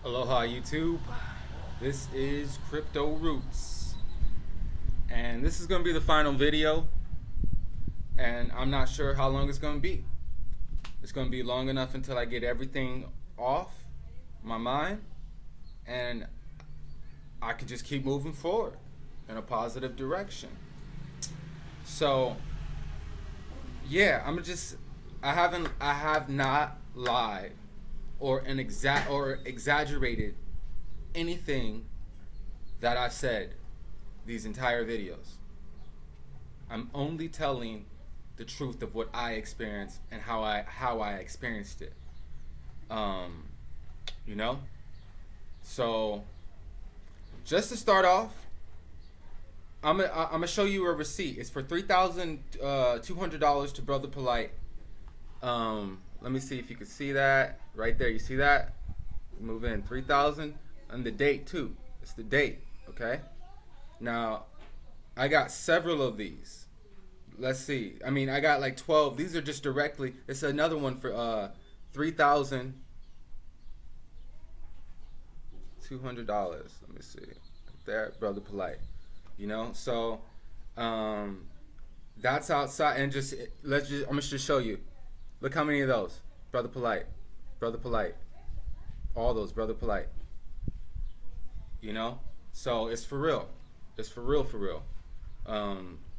Aloha YouTube, this is Crypto Rootz, and this is going to be the final video, and I'm not sure how long it's going to be. It's going to be long enough until I get everything off my mind, and I can just keep moving forward in a positive direction. So, yeah, I have not lied or exaggerated anything that I've said these entire videos. I'm only telling the truth of what I experienced and how I experienced it. You know? So just to start off, I'm gonna show you a receipt. It's for $3,200 to Brother Polight. Let me see if you can see that right there. You see that? Move in 3,000 and the date too. It's the date. Okay. Now, I got several of these. Let's see. I mean, I got like 12. These are just directly. It's another one for $3,200. Let me see. There, Brother Polight. You know, so that's outside, and I'm gonna just show you. Look how many of those, Brother Polight, all those, Brother Polight. You know, so it's for real. It's for real.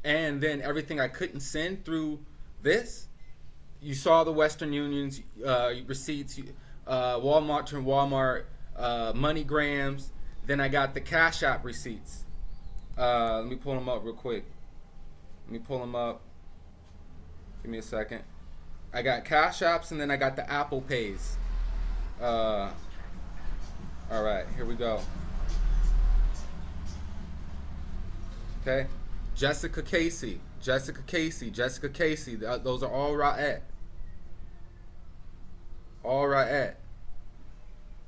And then everything I couldn't send through this, you saw the Western Union's receipts, Walmart to Walmart, MoneyGrams. Then I got the Cash App receipts. Let me pull them up real quick. Give me a second. I got Cash Apps and then I got the Apple Pays. All right, here we go. Okay, Jessica Casey. Those are all right at.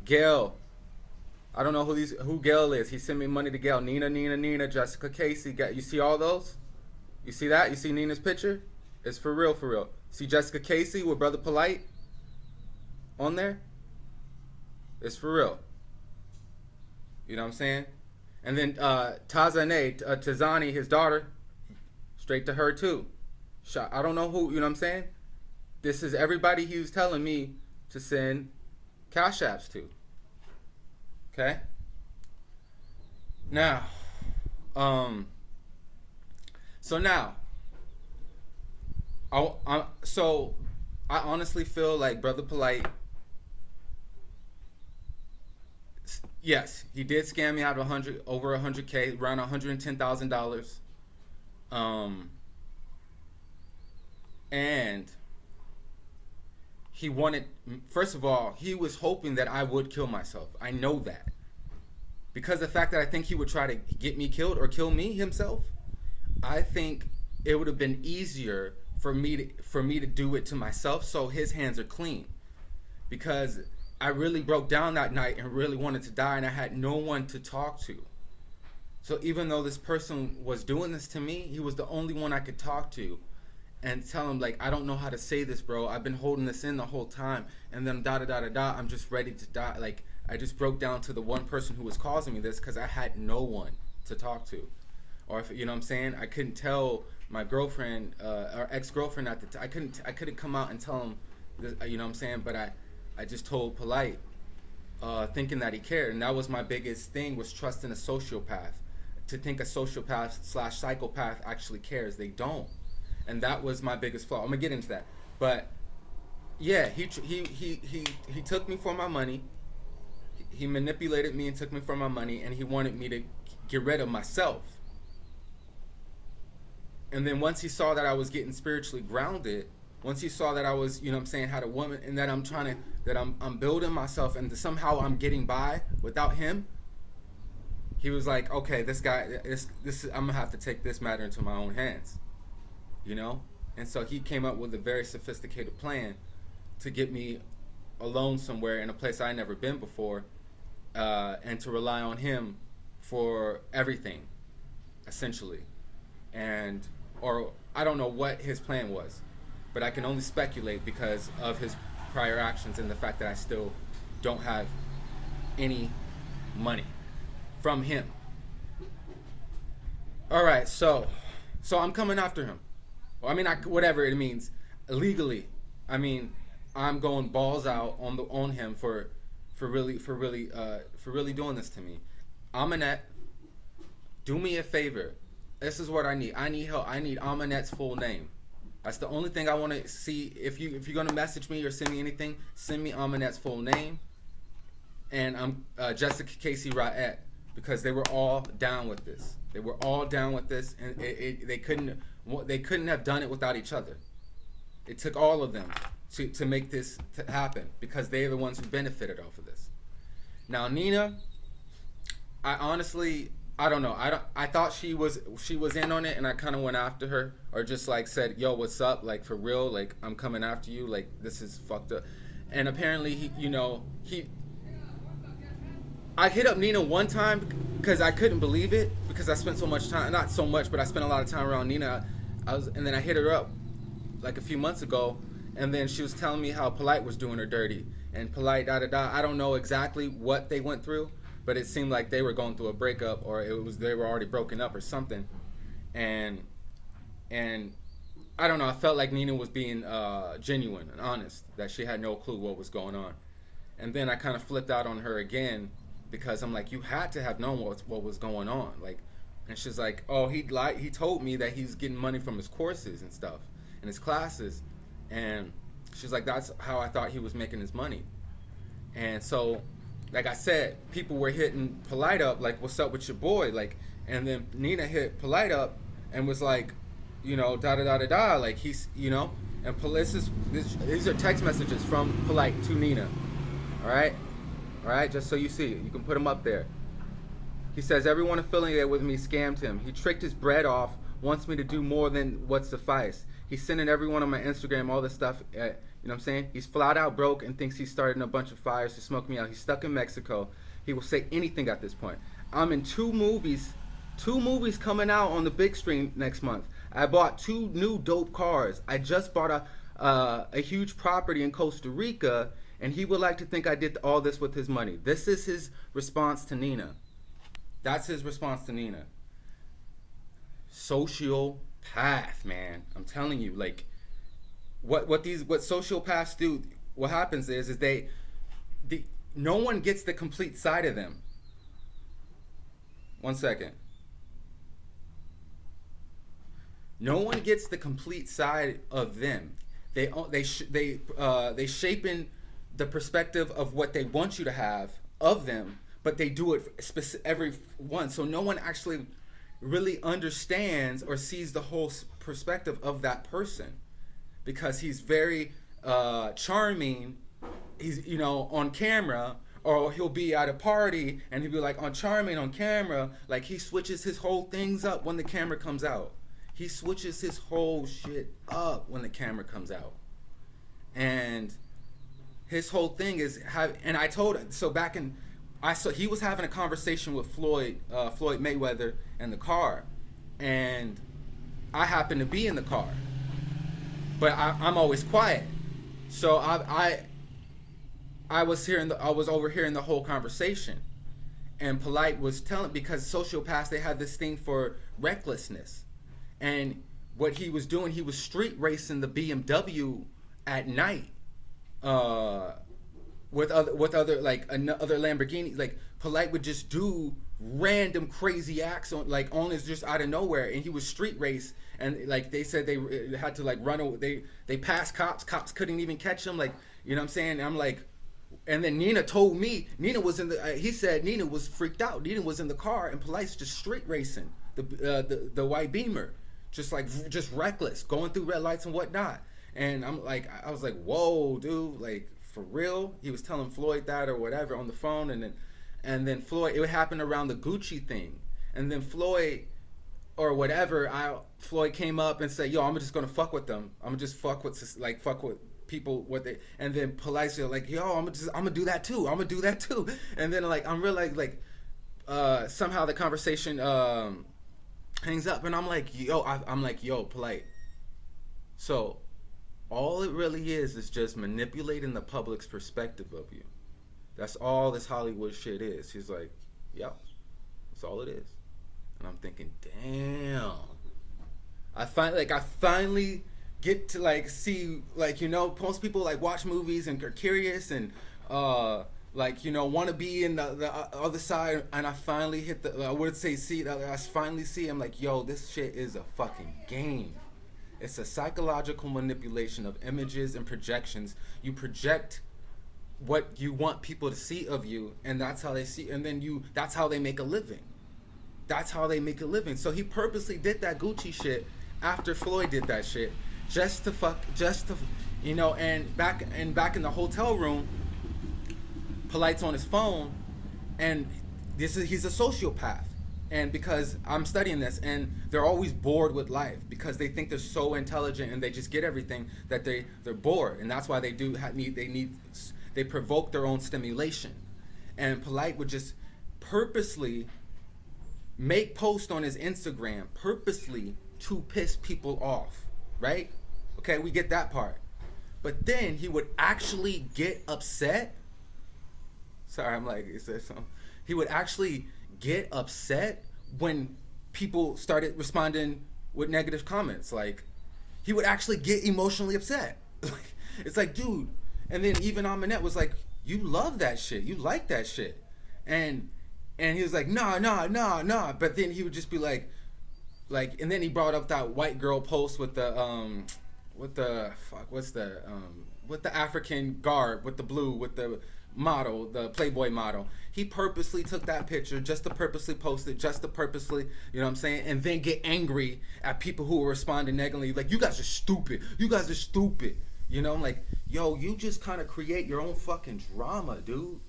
Gail. I don't know who Gail is. He sent me money to Gail. Nina, Jessica Casey. You see all those? You see that? You see Nina's picture? It's for real. See Jessica Casey with Brother Polight on there? It's for real. You know what I'm saying? And then Tazani, his daughter, straight to her too. I don't know who, you know what I'm saying? This is everybody he was telling me to send Cash Apps to. Okay? Now, so now, I honestly feel like Brother Polight, yes, he did scam me out of over 100K, around $110,000. And he wanted, first of all, he was hoping that I would kill myself. I know that. Because the fact that I think he would try to get me killed or kill me himself, I think it would have been easier for me to do it to myself so his hands are clean. Because I really broke down that night and really wanted to die and I had no one to talk to. So even though this person was doing this to me, he was the only one I could talk to and tell him, like, I don't know how to say this, bro. I've been holding this in the whole time. And then I'm just ready to die. Like, I just broke down to the one person who was causing me this because I had no one to talk to. Or, if, you know what I'm saying? I couldn't tell my girlfriend, or ex-girlfriend at the time. I couldn't come out and tell him, this, you know what I'm saying? But I just told Polight, thinking that he cared. And that was my biggest thing, was trusting a sociopath. To think a sociopath/psychopath actually cares. They don't. And that was my biggest flaw. I'm gonna get into that, but yeah, he took me for my money. He manipulated me and took me for my money, and he wanted me to get rid of myself. And then once he saw that I was getting spiritually grounded, once he saw that I was, you know what I'm saying, had a woman, and that I'm building myself, and somehow I'm getting by without him, he was like, okay, this guy, I'm gonna have to take this matter into my own hands. You know? And so he came up with a very sophisticated plan to get me alone somewhere in a place I never been before, and to rely on him for everything, essentially. Or I don't know what his plan was, but I can only speculate because of his prior actions and the fact that I still don't have any money from him. All right, so I'm coming after him. Well, I mean, whatever it means, legally. I mean, I'm going balls out on him for really doing this to me. Amanet, do me a favor. This is what I need. I need help. I need Amanet's full name. That's the only thing I want to see. If you're gonna message me or send me anything, send me Amanet's full name. And I'm Jessica Casey Raet, because they were all down with this. They were all down with this, and they couldn't have done it without each other. It took all of them to make this to happen, because they're the ones who benefited off of this. Now Nina, I honestly, I don't know. I thought she was in on it, and I kind of went after her, or just like said, "Yo, what's up? Like, for real? Like, I'm coming after you. Like, this is fucked up." And apparently, I hit up Nina one time because I couldn't believe it, because I spent so much time, not so much, but I spent a lot of time around Nina. And then I hit her up like a few months ago, and then she was telling me how Polight was doing her dirty, and Polight I don't know exactly what they went through, but it seemed like they were going through a breakup, or they were already broken up or something. And I don't know, I felt like Nina was being genuine and honest, that she had no clue what was going on. And then I kind of flipped out on her again, because I'm like, you had to have known what was going on. Like, and she's like, oh, he told me that he's getting money from his courses and stuff, and his classes. And she's like, that's how I thought he was making his money. And so, like I said, people were hitting Polight up, like, what's up with your boy? Like, and then Nina hit Polight up and was like, like, he's, and these are text messages from Polight to Nina. All right, just so you see, you can put them up there. He says, everyone affiliated with me scammed him. He tricked his bread off, wants me to do more than what suffice. He's sending everyone on my Instagram all this stuff. You know what I'm saying? He's flat out broke and thinks he's starting a bunch of fires to smoke me out. He's stuck in Mexico. He will say anything at this point. I'm in two movies coming out on the big screen next month. I bought 2 new dope cars. I just bought a huge property in Costa Rica, and he would like to think I did all this with his money. This is his response to Nina. That's his response to Nina. Sociopath, man. I'm telling you, like, what sociopaths do, what happens is no one gets the complete side of them. 1 second. No one gets the complete side of them. They shape in the perspective of what they want you to have of them, but they do it every one. So no one actually really understands or sees the whole perspective of that person, because he's very charming. He's, on camera, or he'll be at a party and he'll be like charming on camera. Like, he switches his whole things up when the camera comes out. He switches his whole shit up when the camera comes out. And his whole thing is and I told him, so he was having a conversation with Floyd Mayweather in the car, and I happened to be in the car, but I'm always quiet. So I was overhearing the whole conversation, and Polight was telling, because sociopaths, they have this thing for recklessness, and what he was doing, he was street racing the BMW at night. With other Lamborghinis. Like, Polight would just do random crazy acts on his, just out of nowhere, and he was street race, and like they said they had to like run away. They passed cops couldn't even catch him, like, you know what I'm saying? And I'm like, and then Nina told me Nina was in the he said Nina was freaked out. Nina was in the car, and Polight's just street racing the white Beamer, just reckless, going through red lights and whatnot. And I was like, whoa, dude, like, for real? He was telling Floyd that or whatever on the phone, and then Floyd, it happened around the Gucci thing, and then Floyd or whatever, Floyd came up and said, yo, I'm just gonna fuck with them. I'm gonna just fuck with people, and then Polite said, like, yo, I'm gonna do that too. And then I'm really somehow the conversation hangs up, and I'm like, yo, Polite. So all it really is just manipulating the public's perspective of you. That's all this Hollywood shit is. He's like, yep, that's all it is. And I'm thinking, damn. I finally get to like see, like, you know, most people like watch movies and are curious and like, you know, want to be in the other side, and I finally hit the, I would say see, I finally see, I'm like, yo, this shit is a fucking game. It's a psychological manipulation of images and projections. You project what you want people to see of you, and that's how they see, and then that's how they make a living. That's how they make a living. So he purposely did that Gucci shit after Floyd did that shit, just to, you know, and back in the hotel room, Polight's on his phone, and he's a sociopath. And because I'm studying this, and they're always bored with life because they think they're so intelligent and they just get everything, that they're bored, and that's why they provoke their own stimulation. And Polight would just purposely make posts on his Instagram purposely to piss people off, right? Okay, we get that part. But then he would actually get upset. Sorry, I'm like, is there something? He would actually get upset when people started responding with negative comments. Like, he would actually get emotionally upset. It's like, dude. And then even Aminette was like, you love that shit. You like that shit. And he was like, nah. But then he would just be like, and then he brought up that white girl post with the African garb, with the blue, with the model, the Playboy model. He purposely took that picture just to purposely post it, just to purposely, you know what I'm saying, and then get angry at people who were responding negatively, like, you guys are stupid. You know, I'm like, yo, you just kind of create your own fucking drama, dude.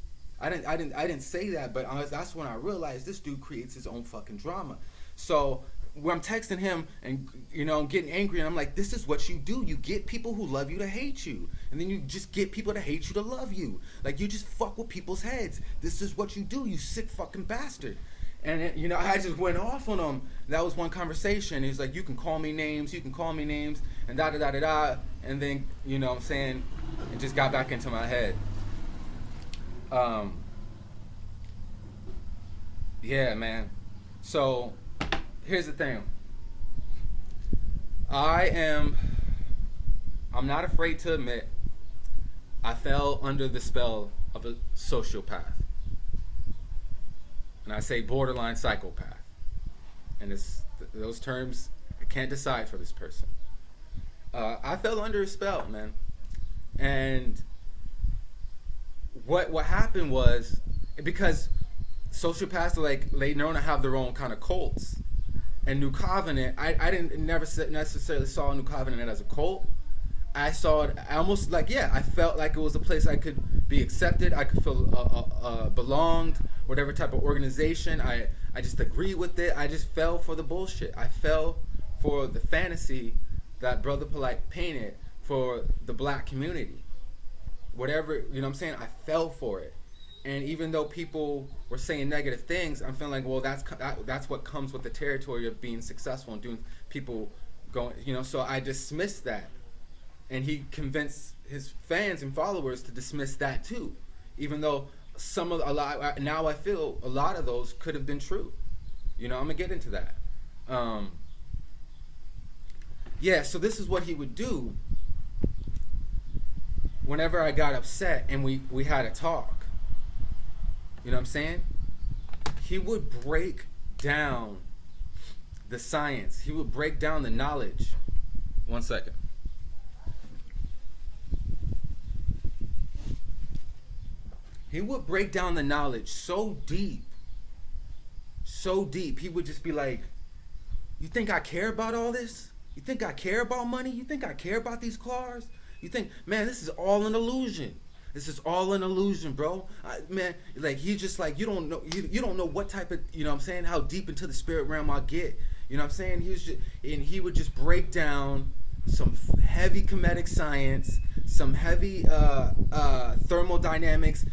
I didn't say that, but that's when I realized this dude creates his own fucking drama. So when I'm texting him and, you know, I'm getting angry, and I'm like, this is what you do. You get people who love you to hate you, and then you just get people to hate you to love you. Like, you just fuck with people's heads. This is what you do, you sick fucking bastard. And, you know, I just went off on him. That was one conversation. He's like, you can call me names, and da-da-da-da-da. And then, you know what I'm saying, it just got back into my head. Yeah, man. So, here's the thing. I'm not afraid to admit I fell under the spell of a sociopath. And I say borderline psychopath. And those terms, I can't decide for this person. I fell under a spell, man. And what happened was, because sociopaths are like, they known to have their own kind of cults. And New Covenant, I never necessarily saw New Covenant as a cult. I saw it almost like, I felt like it was a place I could be accepted. I could feel belonged, whatever type of organization. I just agree with it. I just fell for the bullshit. I fell for the fantasy that Brother Polight painted for the black community. Whatever, you know what I'm saying? I fell for it. And even though people were saying negative things, I'm feeling like, well, that's what comes with the territory of being successful and doing people going, you know, so I dismissed that. And he convinced his fans and followers to dismiss that too. Even though now I feel a lot of those could have been true. You know, I'm gonna get into that. So this is what he would do whenever I got upset and we had a talk. You know what I'm saying? He would break down the science. He would break down the knowledge. 1 second. He would break down the knowledge so deep. He would just be like, you think I care about all this? You think I care about money? You think I care about these cars? You think, man, this is all an illusion. This is all an illusion, bro. Man, like, he's just like, you don't know what type of, you know what I'm saying, how deep into the spirit realm I get. You know what I'm saying? He would just break down some heavy kinetic science, some heavy thermodynamics,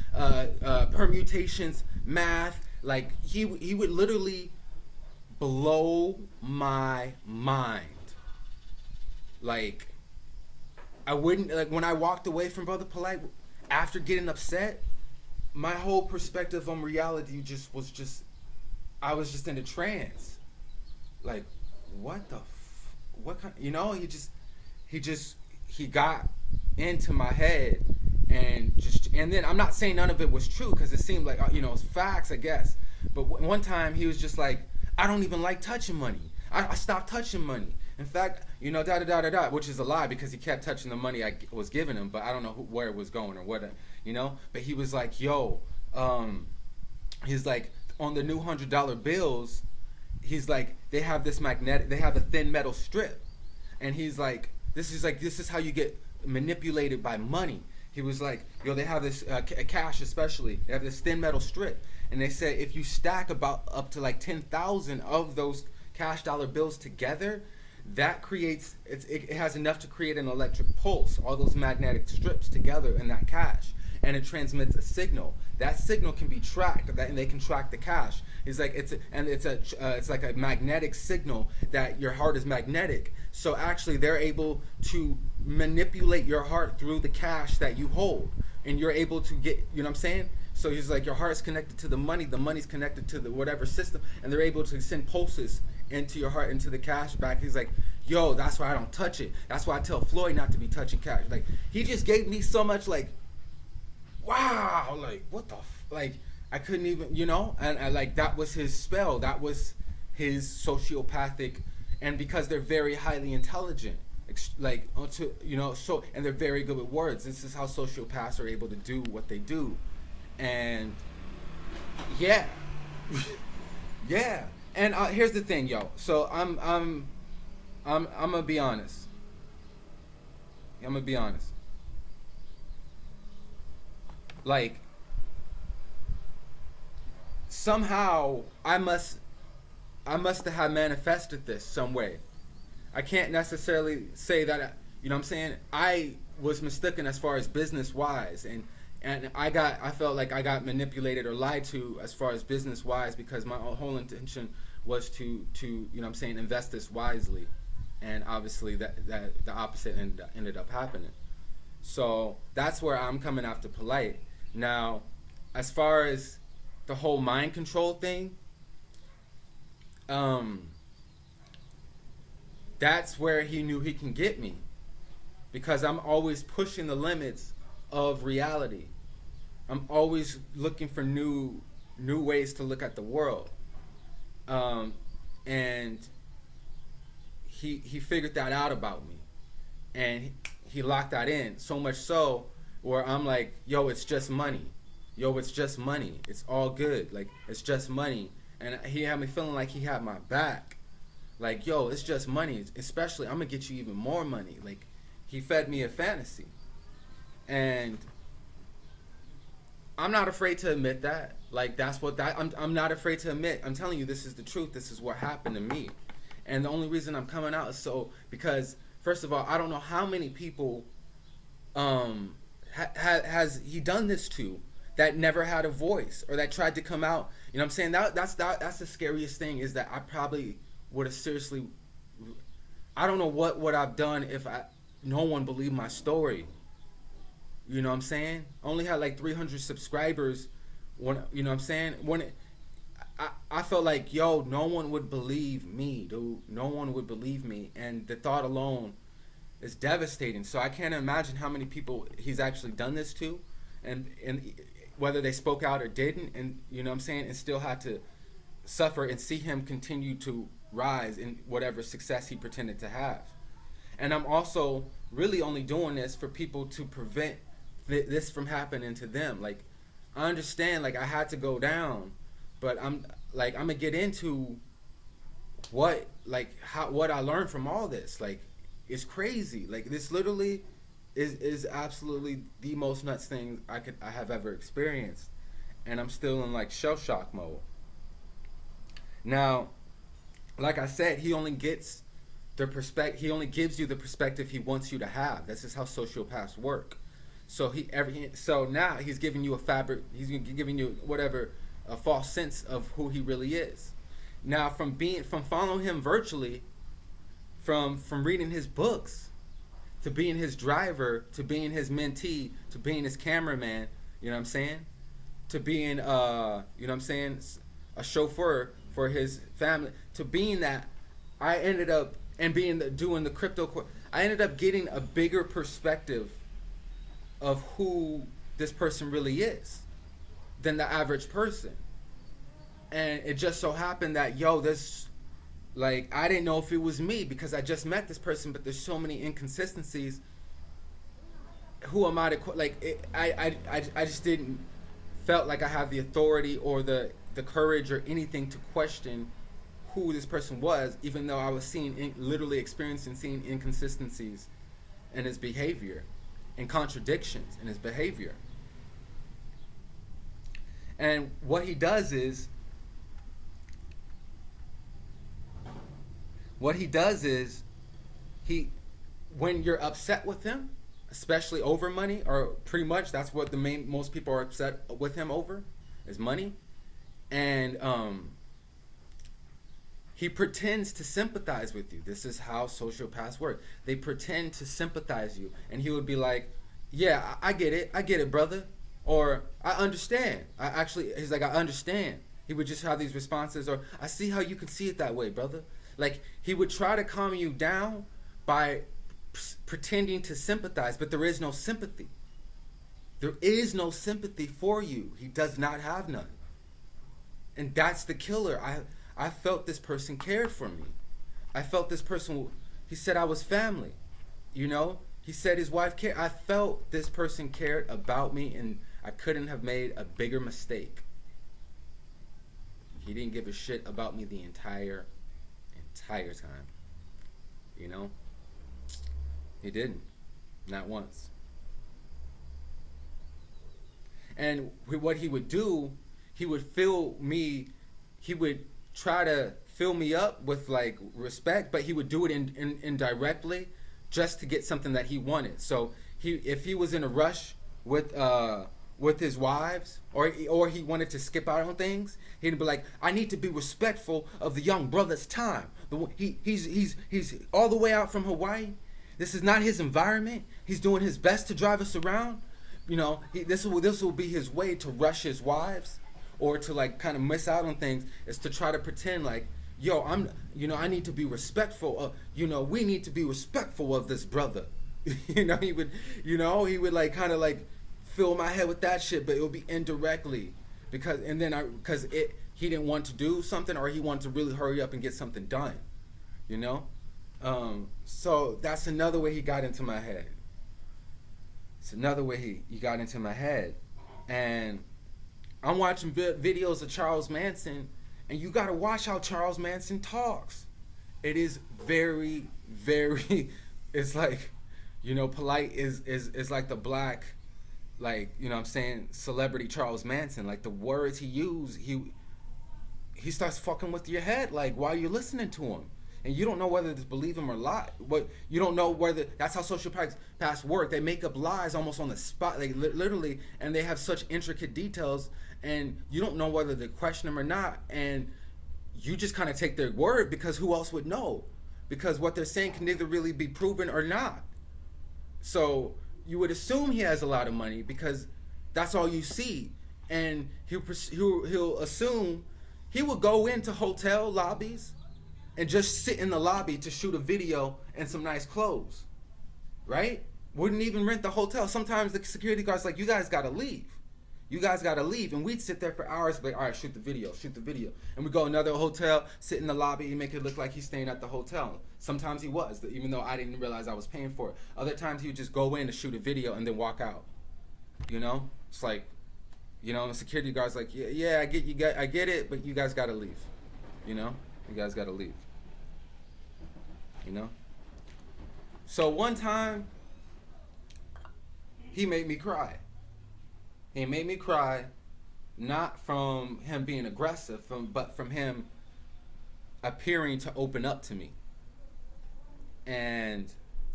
permutations, math. Like, he would literally blow my mind. Like, I wouldn't, like, when I walked away from Brother Polight after getting upset, my whole perspective on reality just I was just in a trance. Like, what kind, he got into my head, and then I'm not saying none of it was true, because it seemed like, it's facts, I guess. But one time he was just like, I don't even like touching money. I stopped touching money. In fact, da da da da da, which is a lie, because he kept touching the money I was giving him, but I don't know where it was going or what, But he was like, yo, he's like, on the new $100 bills, he's like, they have a thin metal strip, and he's like, this is how you get manipulated by money. He was like, yo, they have this cash, especially, they have this thin metal strip, and they say if you stack about up to like 10,000 of those cash dollar bills together, that creates, it has enough to create an electric pulse, all those magnetic strips together in that cash, and it transmits a signal. That signal can be tracked, and they can track the cash. It's like it's like a magnetic signal, that your heart is magnetic. So actually, they're able to manipulate your heart through the cash that you hold, and you're able to get, you know what I'm saying? So he's like, your heart's connected to the money's connected to the whatever system, and they're able to send pulses into your heart, into the cash back. He's like, yo, that's why I don't touch it. That's why I tell Floyd not to be touching cash. Like, he just gave me so much, like, wow, like, what the like, I couldn't even, and like, that was his spell, that was his sociopathic. And because they're very highly intelligent, like, so, and they're very good with words. This is how sociopaths are able to do what they do. And yeah. Yeah. And here's the thing, yo. So I'm gonna be honest. Like, somehow I must have manifested this some way. I can't necessarily say that, what I'm saying? I was mistaken as far as business wise, and I felt like I got manipulated or lied to as far as business wise, because my whole intention was to what I'm saying, invest this wisely, and obviously that the opposite ended up happening. So that's where I'm coming after Polight. Now, as far as the whole mind control thing, that's where he knew he can get me, because I'm always pushing the limits of reality. I'm always looking for new ways to look at the world, and he figured that out about me, and he locked that in, so much so where I'm like, yo, it's just money. It's all good. Like, it's just money. And he had me feeling like he had my back. Like, yo, it's just money. Especially, I'm going to get you even more money. Like, he fed me a fantasy. And I'm not afraid to admit that. Like, I'm not afraid to admit. I'm telling you, this is the truth. This is what happened to me. And the only reason I'm coming out is because, first of all, I don't know how many people has he done this to, that never had a voice, or that tried to come out. You know what I'm saying? That's the scariest thing, is that I probably would have seriously, I don't know what I've done if no one believed my story. You know what I'm saying? Only had like 300 subscribers when, you know what I'm saying? When I felt like, yo, no one would believe me, dude. No one would believe me, and the thought alone is devastating. So I can't imagine how many people he's actually done this to, and whether they spoke out or didn't, and you know what I'm saying, and still had to suffer and see him continue to rise in whatever success he pretended to have. And I'm also really only doing this for people to prevent this from happening to them. Like, I understand, like, I had to go down, but I'm gonna get into what I learned from all this. Like, it's crazy. Like, this literally is absolutely the most nuts thing I have ever experienced, and I'm still in like shell shock mode. Now, like I said, he only gives you the perspective he wants you to have. This is how sociopaths work. So now he's giving you he's giving you a false sense of who he really is. Now, from following him virtually, from reading his books, to being his driver, to being his mentee, to being his cameraman, you know what I'm saying? to being you know what I'm saying, a chauffeur for his family, to being that, I ended up and doing the crypto. I ended up getting a bigger perspective of who this person really is than the average person. And it just so happened that this, like, I didn't know if it was me because I just met this person, but there's so many inconsistencies. Who am I to, like, I just didn't felt like I had the authority or the courage or anything to question who this person was, even though I was literally experiencing, seeing inconsistencies in his behavior and contradictions in his behavior. And what he does is, when you're upset with him, especially over money, or pretty much that's what most people are upset with him over, is money. And he pretends to sympathize with you. This is how sociopaths work. They pretend to sympathize you, and he would be like, yeah, I get it, brother. Or, I understand. He's like, I understand. He would just have these responses, or, I see how you can see it that way, brother. Like, he would try to calm you down by pretending to sympathize, but there is no sympathy. There is no sympathy for you. He does not have none. And that's the killer. I felt this person cared for me. I felt this person, he said I was family. You know? He said his wife cared. I felt this person cared about me, and I couldn't have made a bigger mistake. He didn't give a shit about me the entire time. You know? He didn't. Not once. And what he would do, he would try to fill me up with, like, respect, but he would do it indirectly just to get something that he wanted. So if he was in a rush with his wives, or he wanted to skip out on things, he'd be like, I need to be respectful of the young brother's time. He's all the way out from Hawaii. This is not his environment. He's doing his best to drive us around. You know, this will be his way to rush his wives, or to, like, kind of miss out on things, is to try to pretend like, yo, I need to be respectful. We need to be respectful of this brother. He would like kind of like fill my head with that shit, but it would be indirectly, because he didn't want to do something, or he wanted to really hurry up and get something done. You know? So that's another way he got into my head. It's another way he got into my head. And I'm watching videos of Charles Manson, and you gotta watch how Charles Manson talks. It is very, very, it's like, Polight is like the black, like, you know what I'm saying, celebrity Charles Manson. Like, the words he used, he starts fucking with your head, like, while you're listening to him. And you don't know whether to believe him or lie. You don't know whether, that's how sociopaths work. They make up lies almost on the spot, like literally, and they have such intricate details, and you don't know whether to question them or not. And you just kind of take their word, because who else would know? Because what they're saying can neither really be proven or not. So you would assume he has a lot of money, because that's all you see. And he'll assume, he will go into hotel lobbies and just sit in the lobby to shoot a video and some nice clothes, right? Wouldn't even rent the hotel. Sometimes the security guard's like, you guys gotta leave. You guys gotta leave. And we'd sit there for hours, like, all right, shoot the video. And we go another hotel, sit in the lobby, and make it look like he's staying at the hotel. Sometimes he was, even though I didn't realize I was paying for it. Other times he would just go in to shoot a video and then walk out. It's like, the security guard's like, yeah, I get it, but you guys gotta leave. You guys gotta leave. So one time, he made me cry. He made me cry, not from him being aggressive, but from him appearing to open up to me. And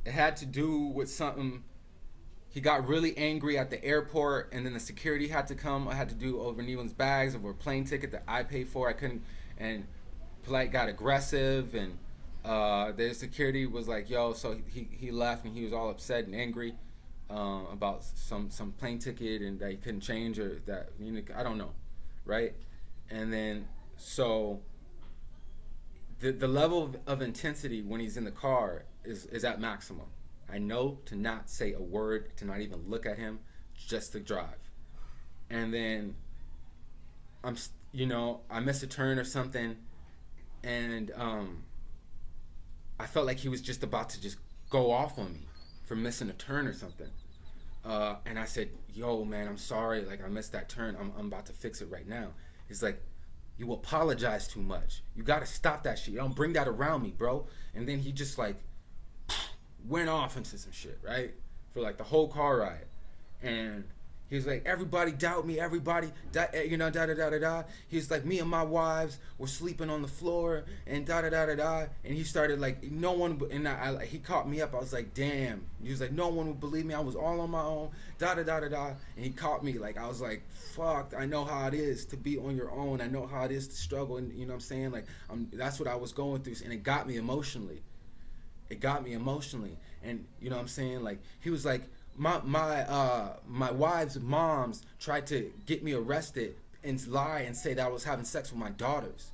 it had to do with something. He got really angry at the airport, and then the security had to come. I had to do over anyone's bags, over a plane ticket that I paid for. I couldn't, and Polight got aggressive, and the security was like, yo, so he left, and he was all upset and angry. about some plane ticket and that he couldn't change, or that, you know, I don't know, right? And then so the level of intensity when he's in the car is at maximum. I know to not say a word, to not even look at him, just to drive. And then I missed a turn or something, and I felt like he was just about to just go off on me for missing a turn or something. And I said, "Yo, man, I'm sorry. Like, I missed that turn. I'm about to fix it right now." He's like, "You apologize too much. You got to stop that shit. You don't bring that around me, bro." And then he just like went off into some shit, right? For like the whole car ride. And he was like, "Everybody doubt me, everybody, da da da da da." He's like, "Me and my wives were sleeping on the floor and da da da da da." And he started like, no one, and he caught me up. I was like, damn. He was like, "No one would believe me. I was all on my own, da da da da da." And he caught me, like, I was like, fuck, I know how it is to be on your own. I know how it is to struggle, and you know what I'm saying? Like, that's what I was going through, and it got me emotionally. And you know what I'm saying? Like, he was like, my wife's moms tried to get me arrested and lie and say that I was having sex with my daughters.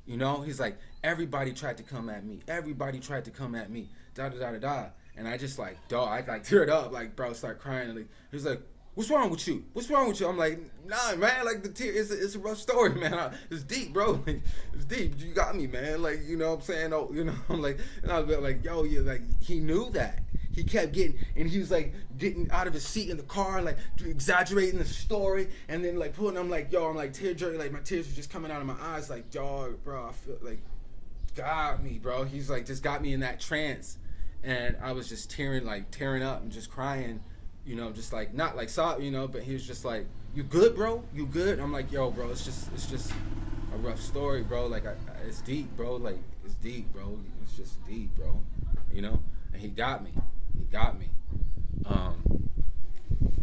You know, he's like, everybody tried to come at me, da da da da da. And I just like, dog, I like teared up, like, bro, start crying. Like, he's like, what's wrong with you? I'm like, nah, man, like, the tear, it's a rough story, man. It's deep, bro. Like, it's deep. You got me, man. Like, you know what I'm saying? Oh, you know, I'm like, and I was like, yo, yeah, like, he knew that. He kept getting, and he was like getting out of his seat in the car, like exaggerating the story, and then like pulling. I'm like, yo, I'm like tear jerking, like my tears were just coming out of my eyes, like, dog, bro, I feel like, got me, bro. He's like, just got me in that trance, and I was just tearing up and just crying, you know, just like not like sob, you know, but he was just like, "You good, bro? You good?" And I'm like, yo, bro, it's just a rough story, bro. Like, it's deep, bro. Like, it's deep, bro. It's just deep, bro. You know, and he got me.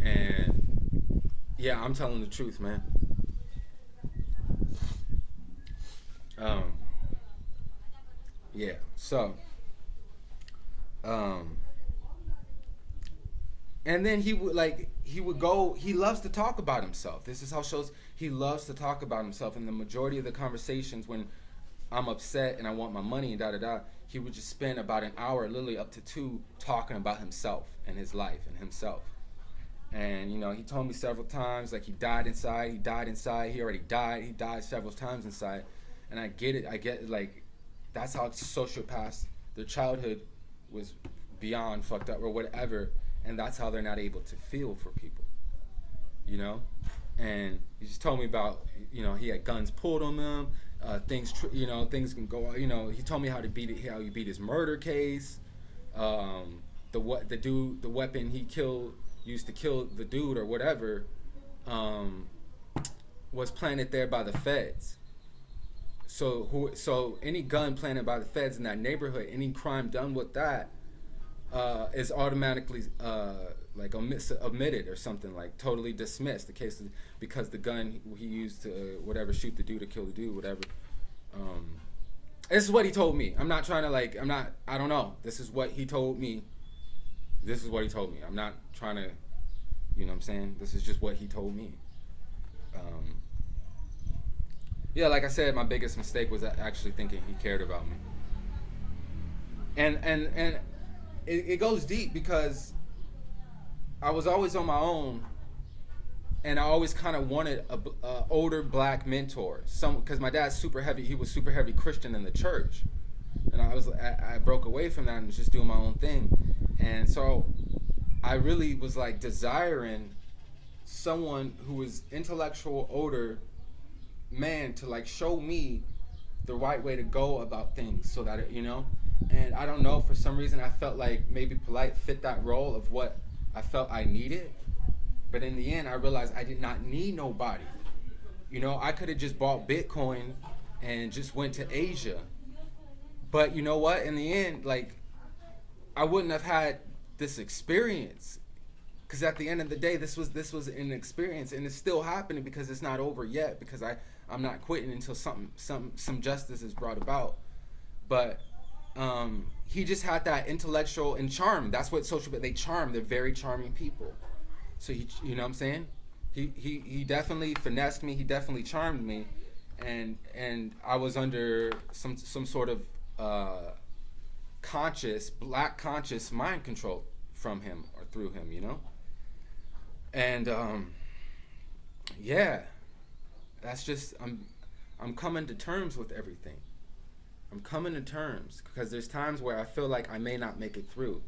And yeah, I'm telling the truth, man. Yeah, so and then he would go, he loves to talk about himself. This is how shows he loves to talk about himself. And the majority of the conversations when I'm upset and I want my money and da da da, he would just spend about an hour, literally up to 2, talking about himself and his life and himself. And you know, he told me several times, like, he died inside, he already died, he died several times inside. And I get it, like, that's how sociopaths, their childhood was beyond fucked up or whatever, and that's how they're not able to feel for people, you know. And he just told me about, you know, he had guns pulled on him, things can go, you know. He told me how he beat his murder case, the weapon he used to kill the dude or whatever, was planted there by the feds. So any gun planted by the feds in that neighborhood, any crime done with that, is automatically like omitted or something, like totally dismissed. The case is because the gun he used to whatever shoot the dude or kill the dude, whatever. This is what he told me. I'm not trying to I don't know. This is what he told me. I'm not trying to, you know what I'm saying? This is just what he told me. Yeah, like I said, my biggest mistake was actually thinking he cared about me. And it goes deep because I was always on my own, and I always kind of wanted a older black mentor. Because my dad's super heavy. He was super heavy Christian in the church, and I broke away from that and was just doing my own thing. And so I really was like desiring someone who was intellectual, older man to like show me the right way to go about things, so that you know. And I don't know, for some reason I felt like maybe Polight fit that role of what I felt I needed. But in the end, I realized I did not need nobody. You know, I could have just bought Bitcoin and just went to Asia. But you know what? In the end, like, I wouldn't have had this experience. Because at the end of the day, this was an experience, and it's still happening because it's not over yet. Because I'm not quitting until some justice is brought about. But he just had that intellectual and charm. That's what they charm. They're very charming people. So you know what I'm saying? He definitely finessed me. He definitely charmed me, and I was under some sort of black conscious mind control from him or through him, you know. And yeah, that's just I'm coming to terms with everything. I'm coming to terms because there's times where I feel like I may not make it through.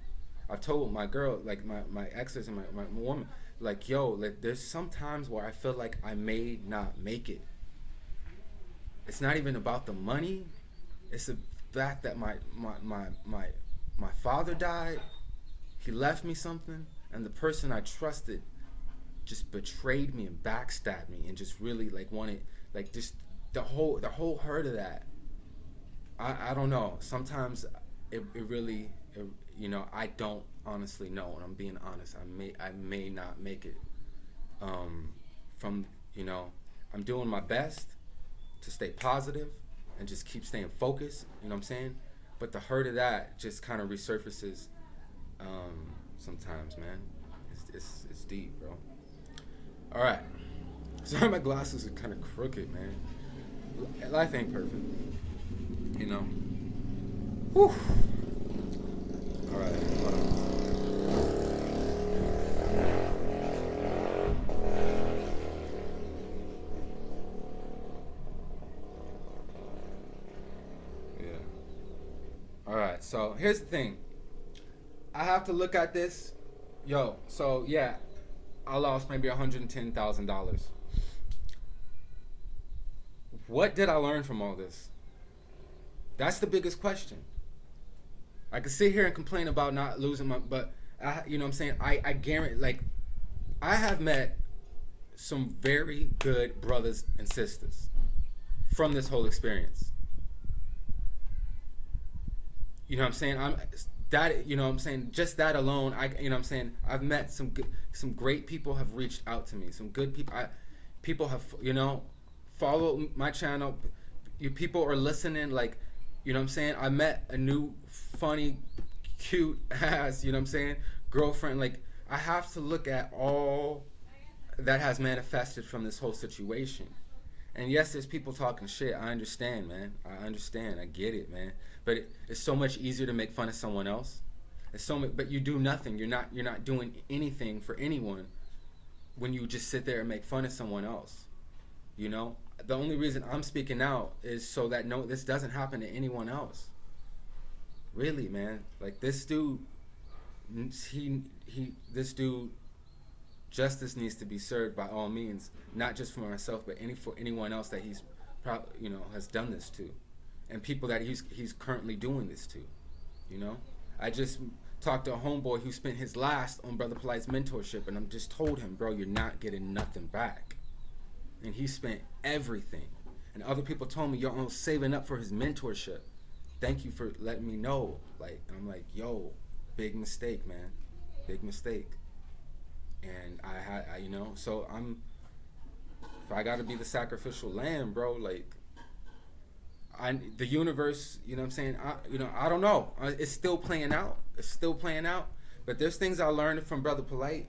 I've told my girl, like my exes and my woman, like, yo, like, there's some times where I feel like I may not make it. It's not even about the money. It's the fact that my father died. He left me something, and the person I trusted just betrayed me and backstabbed me and just really like wanted, like, just the whole hurt of that. I don't know. Sometimes it really, you know, I don't honestly know, and I'm being honest. I may not make it. From, you know, I'm doing my best to stay positive and just keep staying focused. You know what I'm saying? But the hurt of that just kind of resurfaces sometimes, man. It's deep, bro. All right. Sorry, my glasses are kind of crooked, man. Life ain't perfect. You know. Whew. All right. Hold on. Yeah. All right. So here's the thing. I have to look at this. Yo. So yeah, I lost maybe $110,000. What did I learn from all this? That's the biggest question. I could sit here and complain about not losing but you know what I'm saying? I guarantee, like, I have met some very good brothers and sisters from this whole experience. You know what I'm saying? You know what I'm saying? Just that alone, you know what I'm saying? I've met some great people have reached out to me. Some good people. People have, you know, followed my channel. People are listening, like, you know what I'm saying? I met a new, funny, cute ass, you know what I'm saying, girlfriend. Like, I have to look at all that has manifested from this whole situation. And yes, there's people talking shit. I understand, man. I understand. I get it, man. But it's so much easier to make fun of someone else. But you do nothing. You're not doing anything for anyone when you just sit there and make fun of someone else. You know? The only reason I'm speaking out is so that this doesn't happen to anyone else. Really, man. Like, this dude, this dude, justice needs to be served by all means, not just for myself, but for anyone else that he's probably, you know, has done this to, and people that he's currently doing this to. You know, I just talked to a homeboy who spent his last on Brother Polight's mentorship, and I'm just told him, bro, you're not getting nothing back. And he spent everything. And other people told me, yo, I'm saving up for his mentorship. Thank you for letting me know. Like, I'm like, yo, big mistake, man. Big mistake. And I you know, so if I got to be the sacrificial lamb, bro, like, the universe, you know what I'm saying? I don't know. It's still playing out. But there's things I learned from Brother Polight.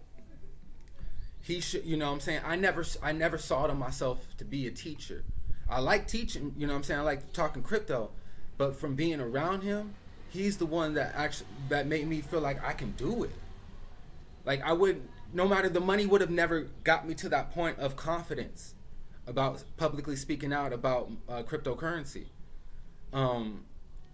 He should, you know what I'm saying? I never saw it in myself to be a teacher. I like teaching, you know what I'm saying? I like talking crypto, but from being around him, he's the one that made me feel like I can do it. Like, no matter the money would have never got me to that point of confidence about publicly speaking out about cryptocurrency. You know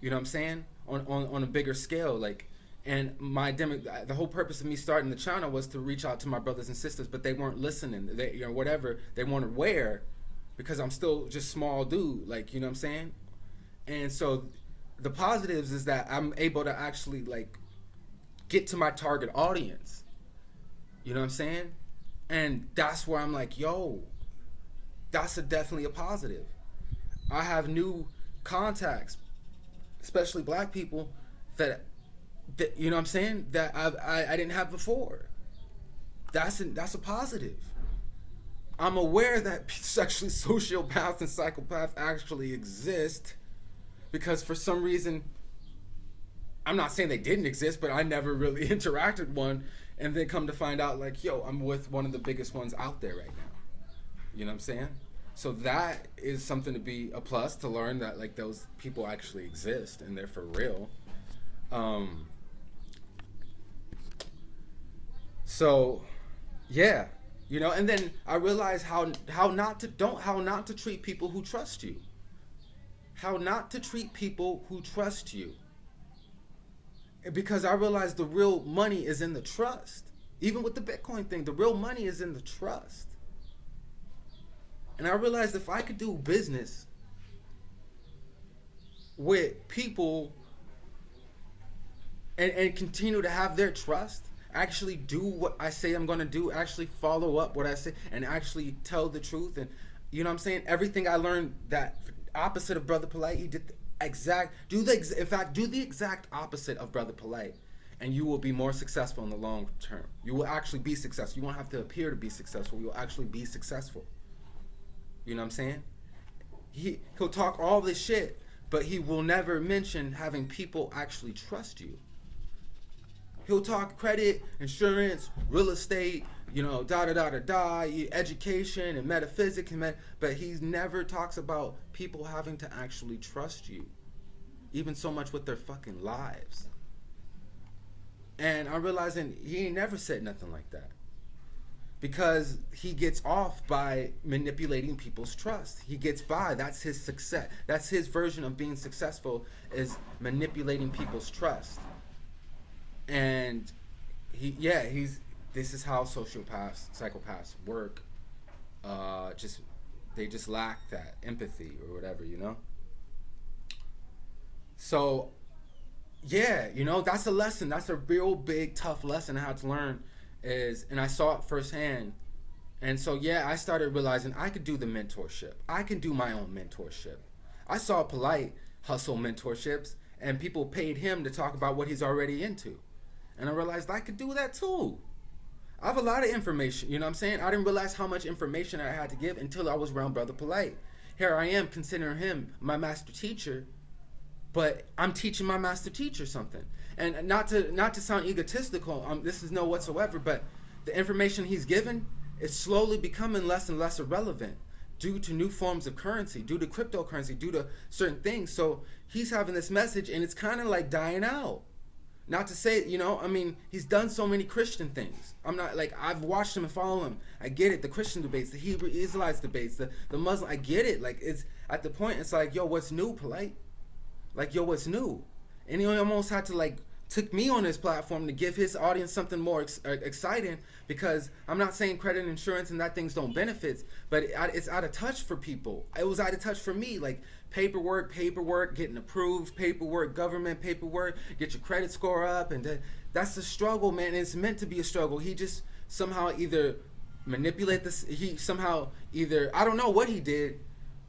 what I'm saying? On a bigger scale, like. And the whole purpose of me starting the channel was to reach out to my brothers and sisters, but they weren't listening. They, you know, whatever, they weren't aware, because I'm still just small dude, like, you know what I'm saying? And so the positives is that I'm able to actually, like, get to my target audience. You know what I'm saying? And that's where I'm like, yo, that's definitely a positive. I have new contacts, especially black people, that you know what I'm saying, that I didn't have before. That's a positive. I'm aware that sexually sociopaths and psychopaths actually exist, because for some reason I'm not saying they didn't exist, but I never really interacted one, and then come to find out, like, yo, I'm with one of the biggest ones out there right now. You know what I'm saying? So that is something to be a plus, to learn that, like, those people actually exist and they're for real. So yeah, you know, and then I realized how not to treat people who trust you. How not to treat people who trust you. Because I realized the real money is in the trust. Even with the Bitcoin thing, the real money is in the trust. And I realized if I could do business with people and continue to have their trust, actually do what I say I'm going to do, actually follow up what I say, and actually tell the truth. And you know what I'm saying? Everything I learned that opposite of Brother Polight, he did do the exact opposite of Brother Polight, and you will be more successful in the long term. You will actually be successful. You won't have to appear to be successful. You'll actually be successful. You know what I'm saying? He'll talk all this shit, but he will never mention having people actually trust you. He'll talk credit, insurance, real estate, you know, education and metaphysics, but he never talks about people having to actually trust you, even so much with their fucking lives. And I'm realizing he ain't never said nothing like that, because he gets off by manipulating people's trust. He gets by. That's his success. That's his version of being successful, is manipulating people's trust. And this is how psychopaths work. They just lack that empathy or whatever, you know? So, yeah, you know, that's a lesson. That's a real big, tough lesson I had to learn, and I saw it firsthand. And so, yeah, I started realizing I could do the mentorship. I can do my own mentorship. I saw Polight hustle mentorships, and people paid him to talk about what he's already into. And I realized I could do that too. I have a lot of information, you know what I'm saying? I didn't realize how much information I had to give until I was around Brother Polight. Here I am considering him my master teacher, but I'm teaching my master teacher something. And not to sound egotistical, this is no whatsoever, but the information he's given is slowly becoming less and less irrelevant due to new forms of currency, due to cryptocurrency, due to certain things. So he's having this message and it's kind of like dying out. Not to say, you know, I mean, he's done so many Christian things. I'm not, like, I've watched him and follow him. I get it, the Christian debates, the Hebrew Israelites debates, the Muslim, I get it. Like, it's, at the point, it's like, yo, what's new, Polight? Like, yo, what's new? And he almost had to, like, took me on his platform to give his audience something more exciting, because I'm not saying credit and insurance and that things don't benefit, but it's out of touch for people. It was out of touch for me, like paperwork, getting approved, government paperwork, get your credit score up, and that's the struggle, man. It's meant to be a struggle. He just somehow either manipulate this, I don't know what he did,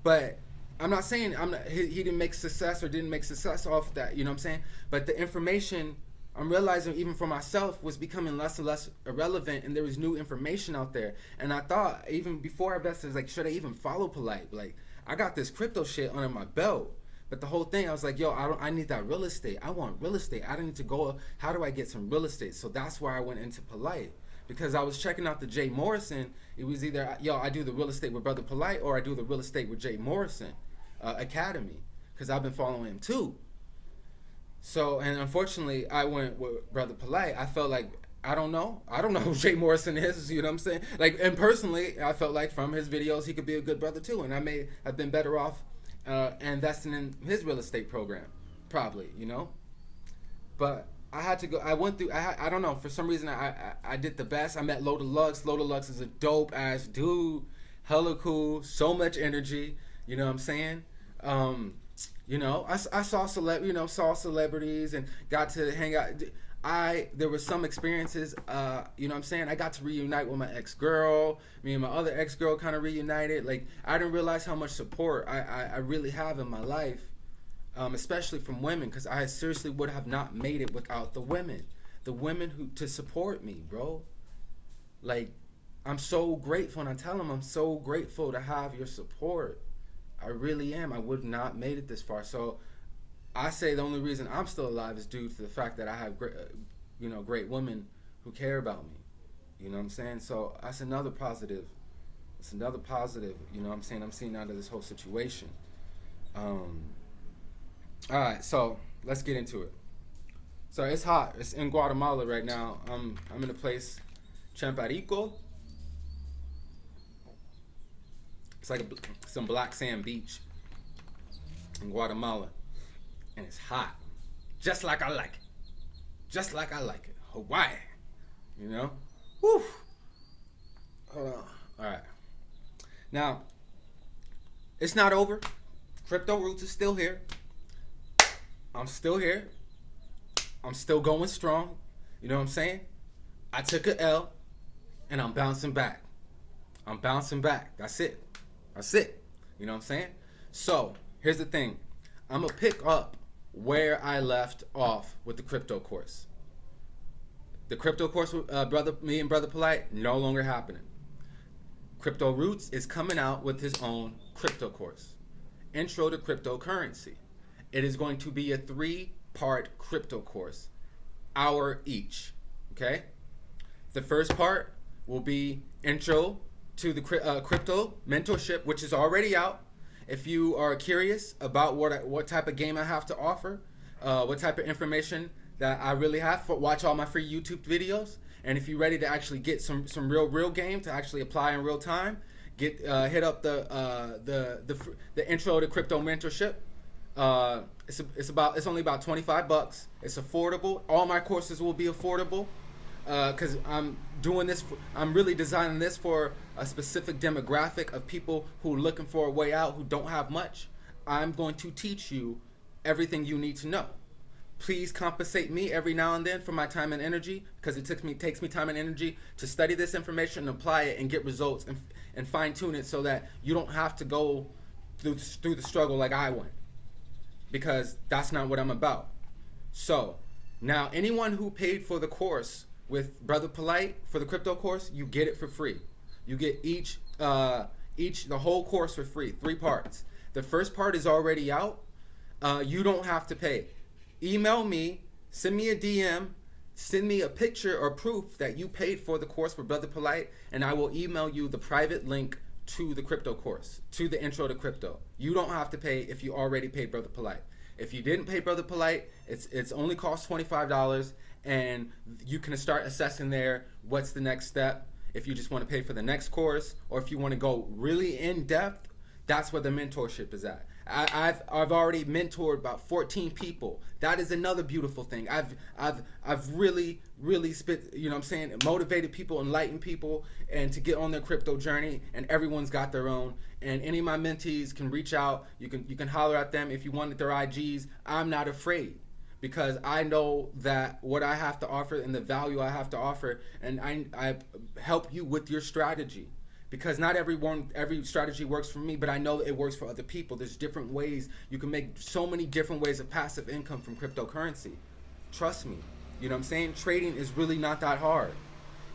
but I'm not saying he didn't make success or didn't make success off that, you know what I'm saying? But the information, I'm realizing even for myself, was becoming less and less irrelevant, and there was new information out there. And I thought, even before I invested, like, should I even follow Polight? Like, I got this crypto shit under my belt. But the whole thing, I was like, yo, I need that real estate. I want real estate. I need to go, how do I get some real estate? So that's why I went into Polight. Because I was checking out the Jay Morrison. It was either, yo, I do the real estate with Brother Polight, or I do the real estate with Jay Morrison Academy, because I've been following him too. So, and unfortunately, I went with Brother Polight. I felt like, I don't know who Jay Morrison is, you know what I'm saying? Like, and personally, I felt like from his videos, he could be a good brother too, and I may have been better off investing in his real estate program, probably, you know? But I had to go, I don't know, for some reason, I did the best. I met Loda Lux. Loda Lux is a dope ass dude, hella cool, so much energy, you know what I'm saying? You know, I saw celebrities and got to hang out. There were some experiences, you know what I'm saying? I got to reunite with my ex-girl. Me and my other ex-girl kind of reunited. Like, I didn't realize how much support I really have in my life, especially from women, because I seriously would have not made it without the women who to support me, bro. Like, I'm so grateful, and I tell them I'm so grateful to have your support. I really am. I would not made it this far. So I say the only reason I'm still alive is due to the fact that I have great, great women who care about me. You know what I'm saying? So that's another positive. It's another positive. You know what I'm saying? I'm seeing out of this whole situation. All right, so let's get into it. So it's hot. It's in Guatemala right now. I'm in a place, Champarico. It's like some black sand beach in Guatemala, and it's hot, just like I like it. Just like I like it. Hawaii, you know. Woo. Hold on. All right. Now, it's not over. Crypto Rootz is still here. I'm still here. I'm still going strong. You know what I'm saying? I took a L, and I'm bouncing back. I'm bouncing back. That's it. That's it. You know what I'm saying? So, here's the thing. I'm going to pick up where I left off with the crypto course. The crypto course with me and Brother Polight, no longer happening. Crypto Rootz is coming out with his own crypto course. Intro to Cryptocurrency. It is going to be a 3-part crypto course, hour each. Okay? The first part will be intro to the crypto mentorship, which is already out. If you are curious about what type of game I have to offer, what type of information that I really have, watch all my free YouTube videos. And if you're ready to actually get some real game to actually apply in real time, hit up the intro to crypto mentorship. It's only about $25. It's affordable. All my courses will be affordable because I'm doing this. I'm really designing this for a specific demographic of people who are looking for a way out, who don't have much. I'm going to teach you everything you need to know. Please compensate me every now and then for my time and energy, because it takes me time and energy to study this information and apply it and get results and fine tune it so that you don't have to go through the struggle like I went, because that's not what I'm about. So now anyone who paid for the course with Brother Polight for the crypto course, you get it for free. You get the whole course for free, 3 parts. The first part is already out. You don't have to pay. Email me, send me a DM, send me a picture or proof that you paid for the course with Brother Polight, and I will email you the private link to the crypto course, to the intro to crypto. You don't have to pay if you already paid Brother Polight. If you didn't pay Brother Polight, it's only cost $25, and you can start assessing there what's the next step. If you just want to pay for the next course, or if you want to go really in depth, that's where the mentorship is at. I've already mentored about 14 people. That is another beautiful thing. I've really motivated people, enlightened people, and to get on their crypto journey. And everyone's got their own. And any of my mentees can reach out. You can holler at them if you wanted their IGs. I'm not afraid, because I know that what I have to offer and the value I have to offer, and I help you with your strategy. Because not every strategy works for me, but I know it works for other people. There's different ways. You can make so many different ways of passive income from cryptocurrency. Trust me. You know what I'm saying? Trading is really not that hard.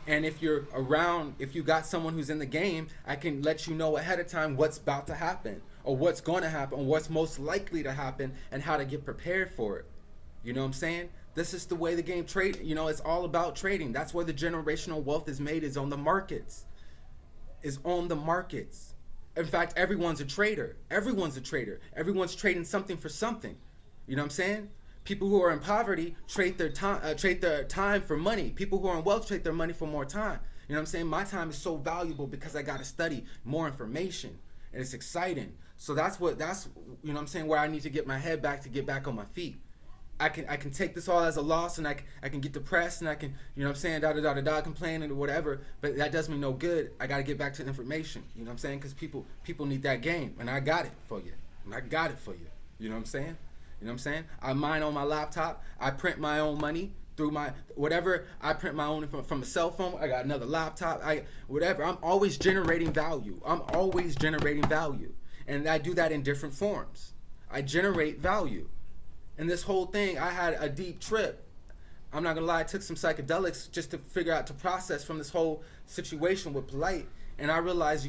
And if you got someone who's in the game, I can let you know ahead of time what's about to happen, or what's going to happen, or what's most likely to happen, and how to get prepared for it. You know what I'm saying? This is the way the game trade. It's all about trading. That's where the generational wealth is made, is on the markets. In fact, everyone's a trader. Everyone's trading something for something. You know what I'm saying? People who are in poverty trade their time for money. People who are in wealth trade their money for more time. You know what I'm saying? My time is so valuable because I got to study more information, and it's exciting. So that's you know what I'm saying, where I need to get my head back to get back on my feet. I can take this all as a loss, and I can get depressed, and I can, you know what I'm saying, complain and whatever, but that does me no good. I got to get back to information, you know what I'm saying, because people need that game, and I got it for you. You know what I'm saying? I mine on my laptop. I print my own money through my whatever. I print my own from a cell phone. I got another laptop. Whatever. I'm always generating value, and I do that in different forms. I generate value. And this whole thing, I had a deep trip. I'm not gonna lie, I took some psychedelics just to figure out, to process from this whole situation with Polight. And I realized,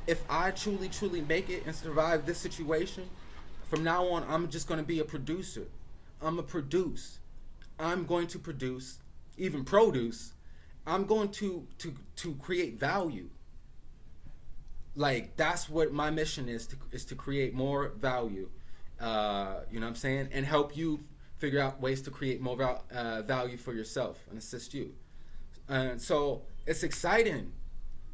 if I truly make it and survive this situation, From now on, I'm just going to be a producer. I'm going to produce, even produce. I'm going to create value. Like, that's what my mission is to create more value. You know what I'm saying? And help you figure out ways to create more value for yourself and assist you. And so it's exciting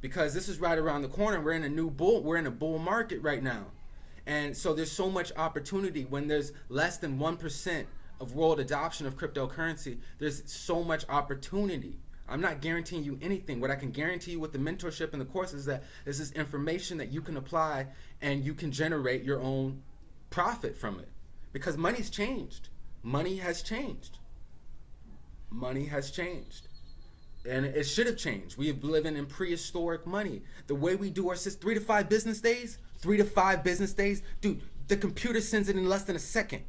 because this is right around the corner. We're in a bull market right now. And so there's so much opportunity when there's less than 1% of world adoption of cryptocurrency. There's so much opportunity. I'm not guaranteeing you anything. What I can guarantee you with the mentorship and the course is that this is information that you can apply and you can generate your own profit from it. Because money's changed. Money has changed. Money has changed. And it should have changed. We have living in prehistoric money. The way we do our system, 3 to 5 business days. Dude, the computer sends it in less than a second.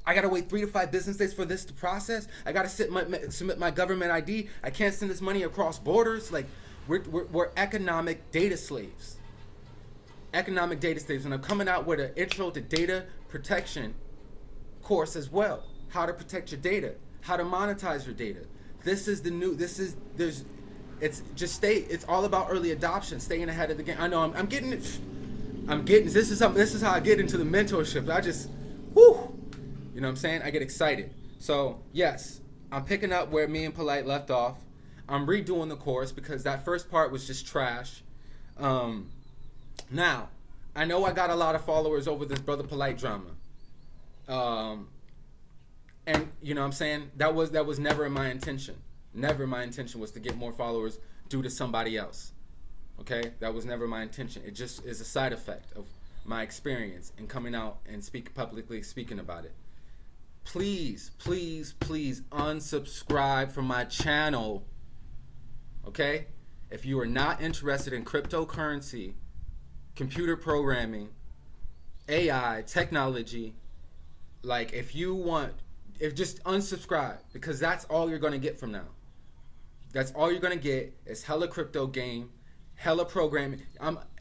I gotta wait 3 to 5 business days for this to process. I gotta submit my government ID. I can't send this money across borders. Like, we're economic data slaves. Economic data slaves. And I'm coming out with an intro to data protection course as well. How to protect your data. How to monetize your data. It's all about early adoption, staying ahead of the game. I know this is how I get into the mentorship. You know what I'm saying? I get excited. So yes, I'm picking up where me and Polight left off. I'm redoing the course because that first part was just trash. Now, I know I got a lot of followers over this Brother Polight drama. And you know what I'm saying? That was never my intention. Never my intention was to get more followers due to somebody else. Okay? That was never my intention. It just is a side effect of my experience and coming out and publicly speaking about it. Please, please, please unsubscribe from my channel. Okay? If you are not interested in cryptocurrency, computer programming, AI, technology, like just unsubscribe, because that's all you're going to get from now. That's all you're going to get is hella crypto game, hella programming.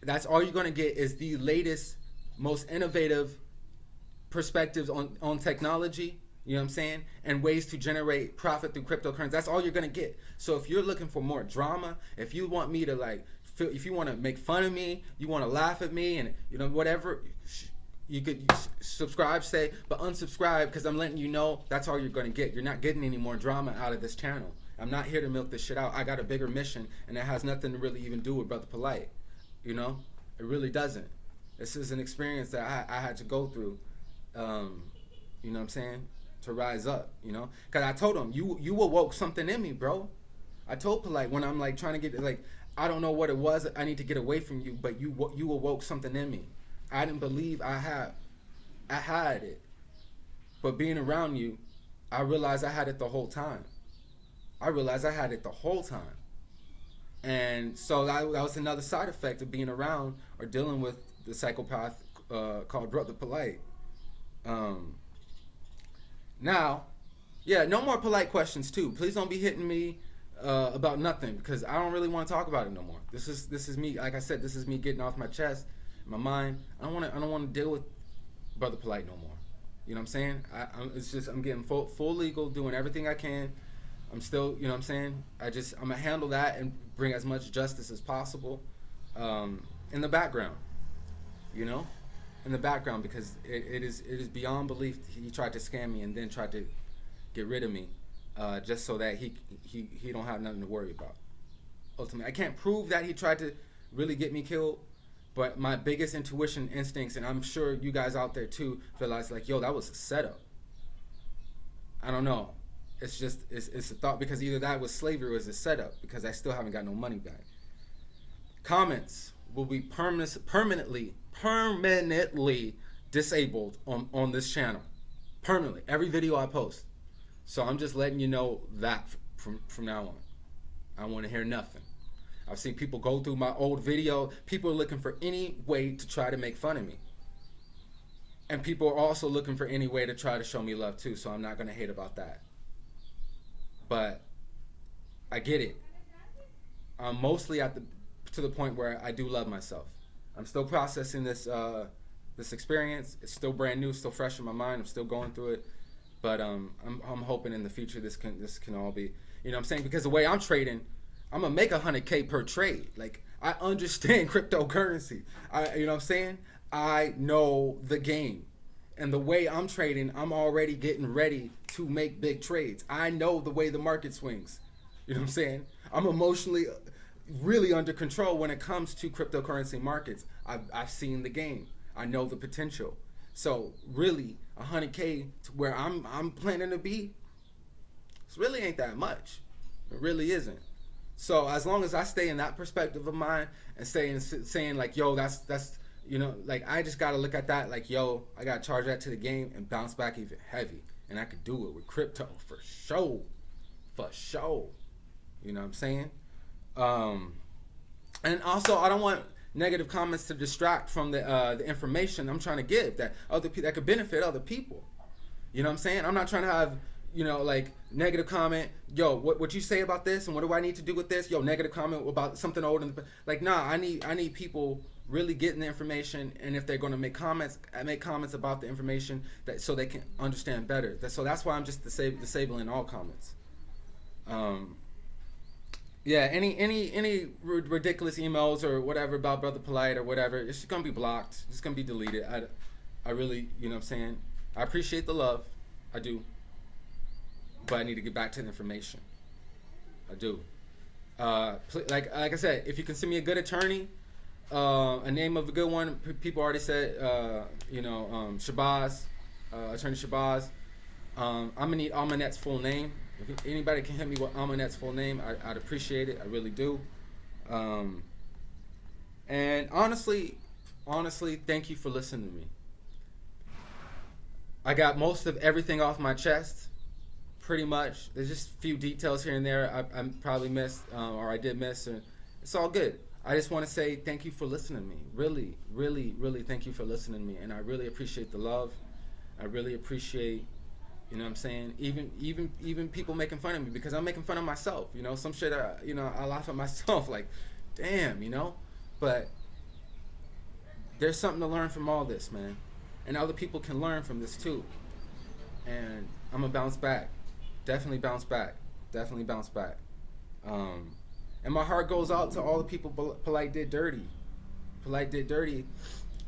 That's all you're going to get is the latest, most innovative perspectives on technology, you know what I'm saying, and ways to generate profit through cryptocurrency. That's all you're going to get. So if you're looking for more drama, if you want me to if you want to make fun of me, you want to laugh at me, and whatever, you could subscribe, but unsubscribe, because I'm letting you know that's all you're going to get. You're not getting any more drama out of this channel. I'm not here to milk this shit out. I got a bigger mission, and it has nothing to really even do with Brother Polight. It really doesn't. This is an experience that I had to go through, you know what I'm saying, to rise up, Because I told him, you awoke something in me, bro. I told Polight when I'm trying to get, I don't know what it was, I need to get away from you, but you awoke something in me. I didn't believe I had it. But being around you, I realized I had it the whole time. And so that was another side effect of being around or dealing with the psychopath called Brother Polight. Now, no more Polight questions too. Please don't be hitting me about nothing, because I don't really want to talk about it no more. This is me. Like I said, this is me getting off my chest, my mind. I don't want to deal with Brother Polight no more. You know what I'm saying? I'm getting full legal, doing everything I can. I'm still, you know what I'm saying? I'm gonna handle that and bring as much justice as possible in the background. In the background, because it is beyond belief he tried to scam me and then tried to get rid of me, just so that he don't have nothing to worry about. Ultimately, I can't prove that he tried to really get me killed, but my biggest intuition instincts, and I'm sure you guys out there too, realize yo, that was a setup. I don't know. It's a thought, because either that was slavery or it was a setup, because I still haven't got no money back. Comments will be permanently disabled on this channel. Permanently. Every video I post. So I'm just letting you know that from now on. I don't want to hear nothing. I've seen people go through my old video. People are looking for any way to try to make fun of me. And people are also looking for any way to try to show me love too, so I'm not going to hate about that. But I get it. I'm mostly to the point where I do love myself. I'm still processing this this experience. It's still brand new, still fresh in my mind. I'm still going through it, but I'm hoping in the future this can all be, you know what I'm saying? Because the way I'm trading, I'm gonna make $100K per trade. Like, I understand cryptocurrency. You know what I'm saying? I know the game. And the way I'm trading, I'm already getting ready to make big trades. I know the way the market swings. You know what I'm saying? I'm emotionally really under control when it comes to cryptocurrency markets. I've seen the game. I know the potential. So really, 100K to where I'm planning to be, it really ain't that much. It really isn't. So as long as I stay in that perspective of mine and saying like, yo, that's you know, like, I just gotta look at that like, yo, I gotta charge that to the game and bounce back even heavy, and I could do it with crypto for sure, You know what I'm saying? And also, I don't want negative comments to distract from the information I'm trying to give that could benefit other people. You know what I'm saying? I'm not trying to have, you know, like, negative comment, yo, what you say about this, and what do I need to do with this? Yo, negative comment about something old. Like, nah, I need people really getting the information, and if they're going to make comments about the information, that so they can understand better. So that's why I'm just disabling all comments. Yeah, any ridiculous emails or whatever about Brother Polight or whatever, it's just gonna be blocked. It's gonna be deleted. I really, you know what I'm saying? I appreciate the love, I do, but I need to get back to the information. I do. Like I said, if you can send me a good attorney, a name of a good one. People already said, Shabazz, Attorney Shabazz. I'm gonna need Amanet's full name. If anybody can hit me with Amanet's full name, I'd appreciate it. I really do. And honestly, thank you for listening to me. I got most of everything off my chest, pretty much. There's just a few details here and there I probably missed, or I did miss. And it's all good. I just want to say thank you for listening to me. Really, really, really thank you for listening to me. And I really appreciate the love. I really appreciate, you know what I'm saying, even people making fun of me, because I'm making fun of myself. You know, some shit, I laugh at myself like, damn, you know. But there's something to learn from all this, man. And other people can learn from this too. And I'm going to bounce back. Definitely bounce back. And my heart goes out to all the people Polight did dirty.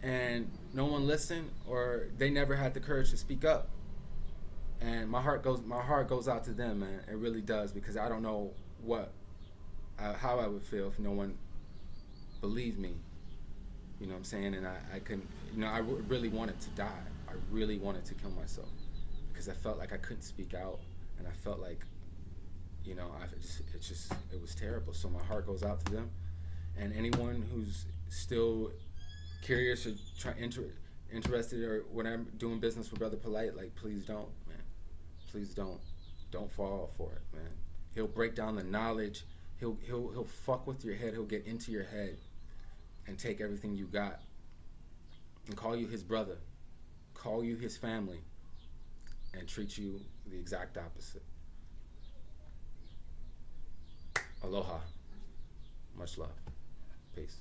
And no one listened, or they never had the courage to speak up. And my heart goes out to them, man. It really does, because I don't know how I would feel if no one believed me. You know what I'm saying? And I couldn't, I really wanted to die. I really wanted to kill myself, because I felt like I couldn't speak out, and I felt like, it was terrible. So my heart goes out to them, and anyone who's still curious or interested or whatever, doing business with Brother Polight, like, please don't, man. Please don't fall for it, man. He'll break down the knowledge. He'll fuck with your head. He'll get into your head and take everything you got and call you his brother, call you his family, and treat you the exact opposite. Aloha. Much love. Peace.